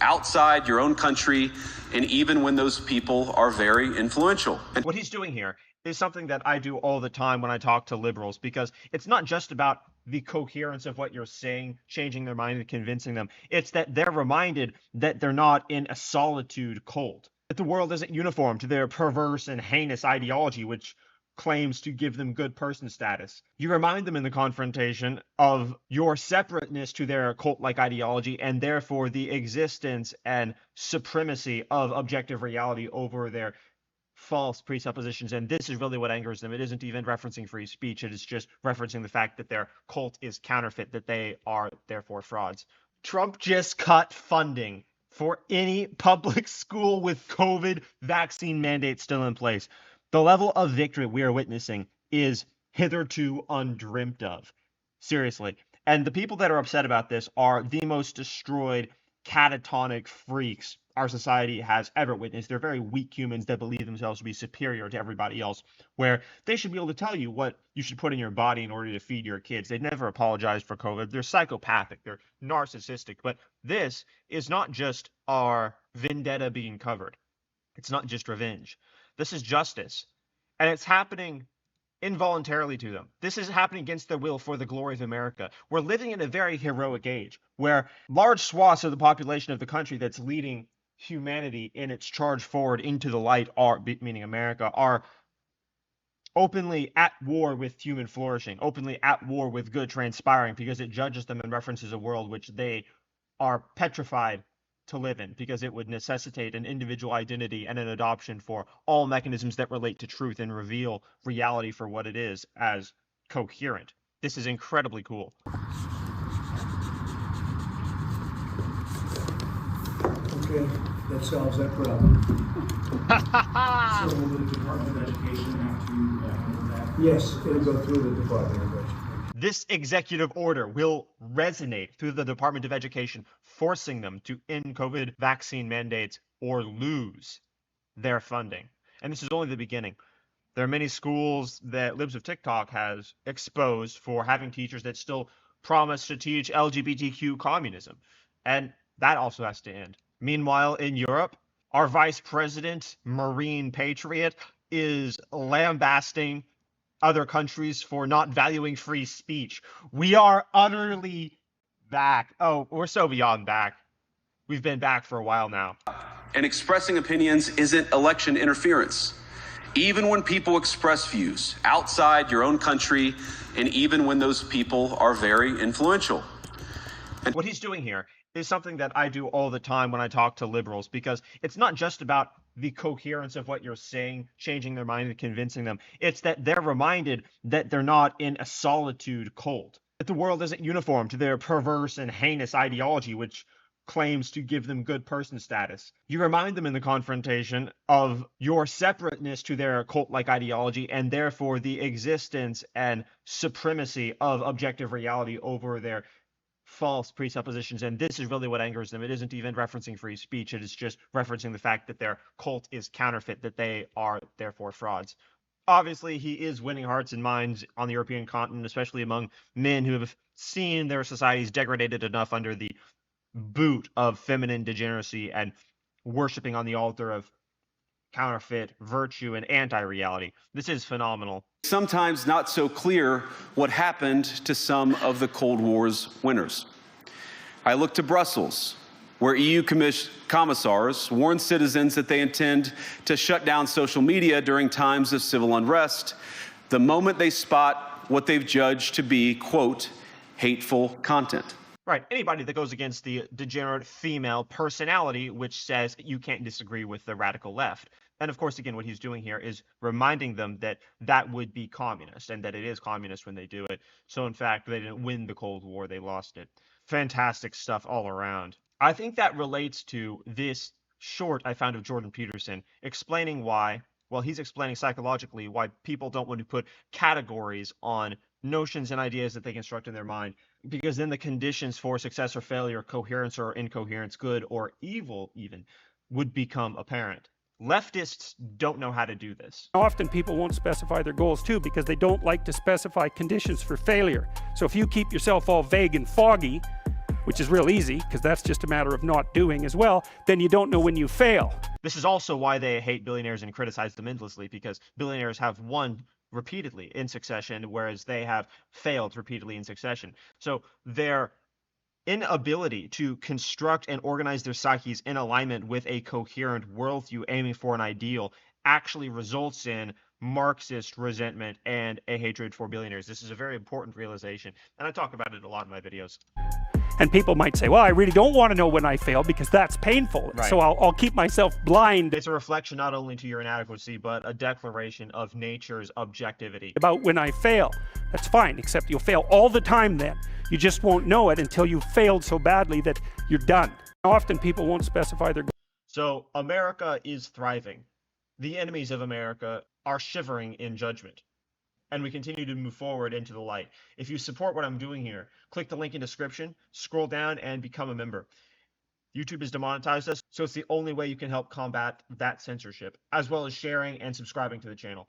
outside your own country, and even when those people are very influential. And what he's doing here is something that I do all the time when I talk to liberals, because it's not just about the coherence of what you're saying, changing their mind and convincing them. It's that they're reminded that they're not in a solitude cult, that the world isn't uniform to their perverse and heinous ideology, which claims to give them good person status. You remind them in the confrontation of your separateness to their cult-like ideology, and therefore the existence and supremacy of objective reality over their false presuppositions. And this is really what angers them. It isn't even referencing free speech. It is just referencing the fact that their cult is counterfeit, that they are therefore frauds. Trump just cut funding for any public school with COVID vaccine mandates still in place. The level of victory we are witnessing is hitherto undreamt of. Seriously. And the people that are upset about this are the most destroyed, catatonic freaks our society has ever witnessed. They're very weak humans that believe themselves to be superior to everybody else, where they should be able to tell you what you should put in your body in order to feed your kids. They've never apologized for COVID. They're psychopathic. They're narcissistic. But this is not just our vendetta being covered. It's not just revenge. This is justice. And it's happening involuntarily to them. This is happening against their will for the glory of America. We're living in a very heroic age where large swaths of the population of the country that's leading humanity in its charge forward into the light, meaning America, are openly at war with human flourishing, openly at war with good transpiring, because it judges them and references a world which they are petrified to live in, because it would necessitate an individual identity and an adoption for all mechanisms that relate to truth and reveal reality for what it is as coherent. This is incredibly cool. Okay, that solves that problem. So will the Department of Education have to handle that? Yes, it'll go through the Department of Education. This executive order will resonate through the Department of Education, forcing them to end COVID vaccine mandates or lose their funding. And this is only the beginning. There are many schools that Libs of TikTok has exposed for having teachers that still promise to teach LGBTQ communism. And that also has to end. Meanwhile, in Europe, our vice president, Marine Patriot, is lambasting other countries for not valuing free speech. We are utterly back. Oh, we're so beyond back. We've been back for a while now. And expressing opinions isn't election interference. Even when people express views outside your own country, and even when those people are very influential. And what he's doing here is something that I do all the time when I talk to liberals, because it's not just about the coherence of what you're saying, changing their mind and convincing them. It's that they're reminded that they're not in a solitude cult, that the world isn't uniform to their perverse and heinous ideology, which claims to give them good person status. You remind them in the confrontation of your separateness to their cult-like ideology, and therefore the existence and supremacy of objective reality over their false presuppositions. And this is really what angers them. It isn't even referencing free speech. It is just referencing the fact that their cult is counterfeit, that they are therefore frauds. Obviously, he is winning hearts and minds on the European continent, especially among men who have seen their societies degraded enough under the boot of feminine degeneracy and worshiping on the altar of counterfeit virtue and anti-reality. This is phenomenal. sometimes not so clear what happened to some of the Cold War's winners. I look to Brussels, where EU commissars warn citizens that they intend to shut down social media during times of civil unrest the moment they spot what they've judged to be, quote, hateful content. Right. Anybody that goes against the degenerate female personality, which says you can't disagree with the radical left. And of course, again, what he's doing here is reminding them that that would be communist and that it is communist when they do it. So in fact, they didn't win the Cold War, they lost it. Fantastic stuff all around. I think that relates to this short I found of Jordan Peterson explaining why, well, he's explaining psychologically why people don't want to put categories on notions and ideas that they construct in their mind, because then the conditions for success or failure, coherence or incoherence, good or evil even, would become apparent. Leftists don't know how to do this. Often people won't specify their goals too because they don't like to specify conditions for failure. So if you keep yourself all vague and foggy, which is real easy because that's just a matter of not doing as well, then you don't know when you fail. This is also why they hate billionaires and criticize them endlessly, because billionaires have won repeatedly in succession, whereas they have failed repeatedly in succession. So their inability to construct and organize their psyches in alignment with a coherent worldview aiming for an ideal actually results in Marxist resentment and a hatred for billionaires. This is a very important realization, and I talk about it a lot in my videos. And people might say, well, I really don't want to know when I fail because that's painful. Right. So I'll keep myself blind It's a reflection not only to your inadequacy, but a declaration of nature's objectivity. about when I fail. That's fine, except you'll fail all the time then. You just won't know it until you've failed so badly that you're done. Often people won't specify their goals. So America is thriving. The enemies of America are shivering in judgment. And we continue to move forward into the light. If you support what I'm doing here, click the link in description, scroll down, and become a member. YouTube has demonetized us, so it's the only way you can help combat that censorship, as well as sharing and subscribing to the channel.